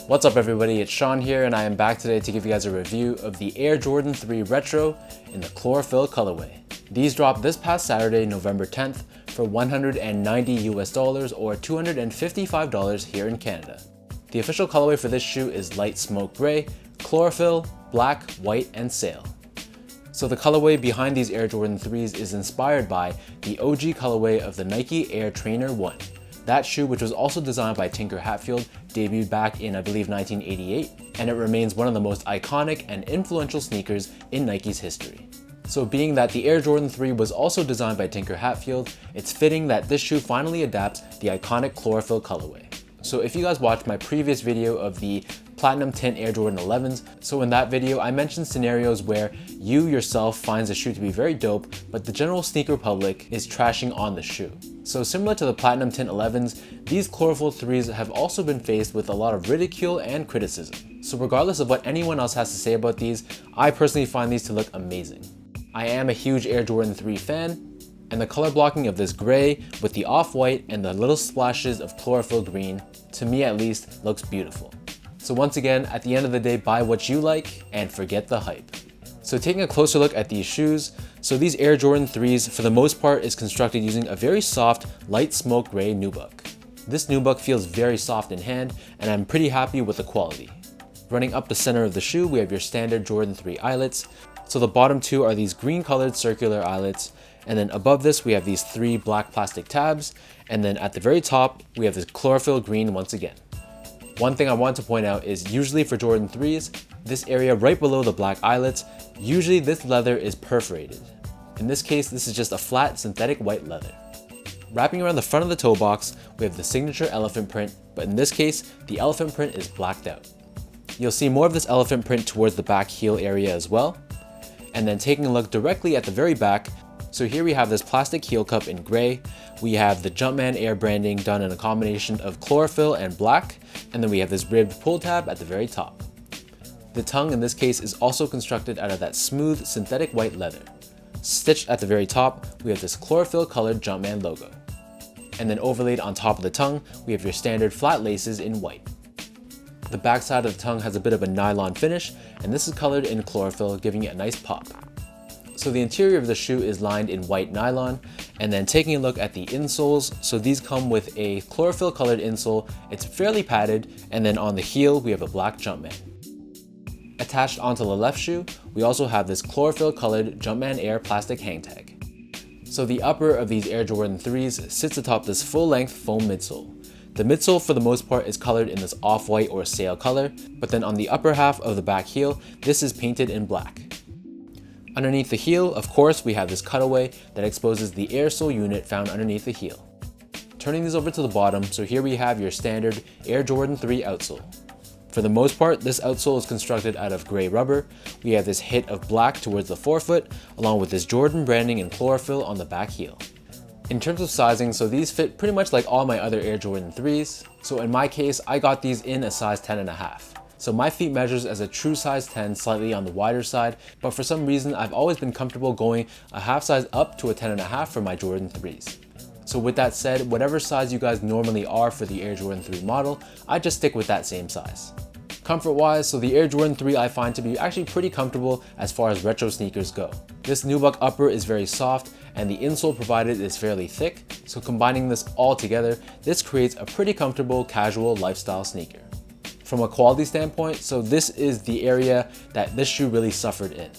What's up everybody, it's Sean here and I am back today to give you guys a review of the Air Jordan 3 Retro in the Chlorophyll colorway. These dropped this past Saturday, November 10th for $190 US or $255 here in Canada. The official colorway for this shoe is light smoke gray, chlorophyll, black, white, and sail. So the colorway behind these Air Jordan 3s is inspired by the OG colorway of the Nike Air Trainer 1. That shoe, which was also designed by Tinker Hatfield, debuted back in I believe 1988, and it remains one of the most iconic and influential sneakers in Nike's history. So being that the Air Jordan 3 was also designed by Tinker Hatfield, it's fitting that this shoe finally adapts the iconic chlorophyll colorway. So if you guys watched my previous video of the Platinum Tint Air Jordan 11s, so in that video I mentioned scenarios where you yourself finds the shoe to be very dope, but the general sneaker public is trashing on the shoe. So similar to the Platinum Tint 11s, these Chlorophyll 3s have also been faced with a lot of ridicule and criticism. So regardless of what anyone else has to say about these, I personally find these to look amazing. I am a huge Air Jordan 3 fan, and the color blocking of this gray with the off-white and the little splashes of chlorophyll green, to me at least, looks beautiful. So once again, at the end of the day, buy what you like and forget the hype. So taking a closer look at these shoes, so these Air Jordan 3s for the most part is constructed using a very soft, light smoke gray nubuck. This nubuck feels very soft in hand and I'm pretty happy with the quality. Running up the center of the shoe, we have your standard Jordan 3 eyelets. So the bottom two are these green colored circular eyelets, and then above this we have these three black plastic tabs, and then at the very top we have this chlorophyll green once again. One thing I want to point out is usually for Jordan 3s, this area right below the black eyelets, usually this leather is perforated. In this case, this is just a flat synthetic white leather. Wrapping around the front of the toe box, we have the signature elephant print, but in this case, the elephant print is blacked out. You'll see more of this elephant print towards the back heel area as well. And then taking a look directly at the very back, so here we have this plastic heel cup in gray, we have the Jumpman Air branding done in a combination of chlorophyll and black, and then we have this ribbed pull tab at the very top. The tongue in this case is also constructed out of that smooth synthetic white leather. Stitched at the very top, we have this chlorophyll colored Jumpman logo. And then overlaid on top of the tongue, we have your standard flat laces in white. The back side of the tongue has a bit of a nylon finish, and this is colored in chlorophyll, giving it a nice pop. So the interior of the shoe is lined in white nylon, and then taking a look at the insoles, so these come with a chlorophyll colored insole, it's fairly padded, and then on the heel we have a black Jumpman. Attached onto the left shoe, we also have this chlorophyll colored Jumpman Air plastic hang tag. So the upper of these Air Jordan 3s sits atop this full length foam midsole. The midsole for the most part is colored in this off-white or sail color, but then on the upper half of the back heel, this is painted in black. Underneath the heel, of course, we have this cutaway that exposes the air sole unit found underneath the heel. Turning these over to the bottom, so here we have your standard Air Jordan 3 outsole. For the most part, this outsole is constructed out of gray rubber. We have this hit of black towards the forefoot, along with this Jordan branding and chlorophyll on the back heel. In terms of sizing, so these fit pretty much like all my other Air Jordan 3s. So in my case, I got these in a size 10.5. So my feet measures as a true size 10, slightly on the wider side, but for some reason, I've always been comfortable going a half size up to a 10.5 for my Jordan 3s. So with that said, whatever size you guys normally are for the Air Jordan 3 model, I just stick with that same size. Comfort wise, so the Air Jordan 3 I find to be actually pretty comfortable as far as retro sneakers go. This nubuck upper is very soft and the insole provided is fairly thick, so combining this all together, this creates a pretty comfortable casual lifestyle sneaker. From a quality standpoint, so this is the area that this shoe really suffered in.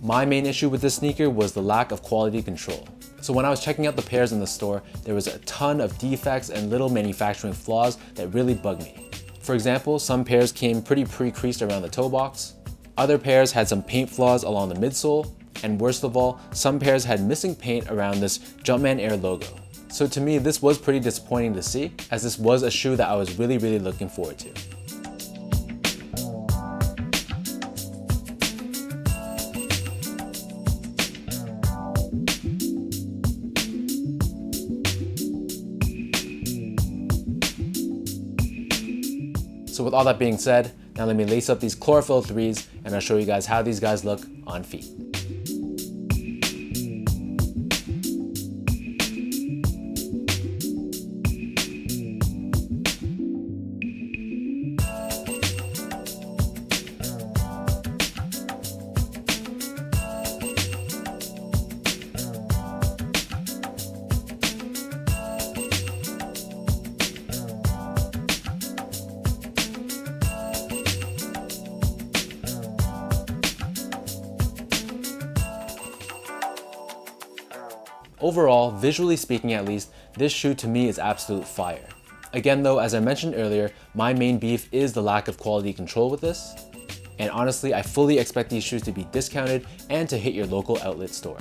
My main issue with this sneaker was the lack of quality control. So when I was checking out the pairs in the store, there was a ton of defects and little manufacturing flaws that really bugged me. For example, some pairs came pretty pre-creased around the toe box. Other pairs had some paint flaws along the midsole. And worst of all, some pairs had missing paint around this Jumpman Air logo. So to me, this was pretty disappointing to see, as this was a shoe that I was really looking forward to. So with all that being said, now let me lace up these chlorophyll 3s and I'll show you guys how these guys look on feet. Overall, visually speaking at least, this shoe to me is absolute fire. Again though, as I mentioned earlier, my main beef is the lack of quality control with this. And honestly, I fully expect these shoes to be discounted and to hit your local outlet store.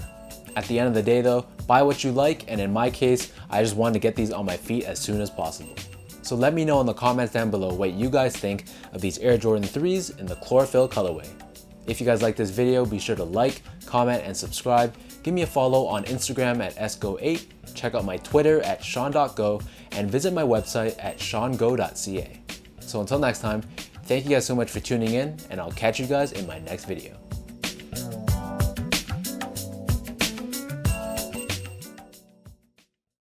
At the end of the day though, buy what you like, and in my case, I just want to get these on my feet as soon as possible. So let me know in the comments down below what you guys think of these Air Jordan 3s in the Chloryphyll colorway. If you guys like this video, be sure to like, comment, and subscribe. Give me a follow on Instagram at sgo8, check out my Twitter at sean.go, and visit my website at seango.ca. So until next time, thank you guys so much for tuning in, and I'll catch you guys in my next video.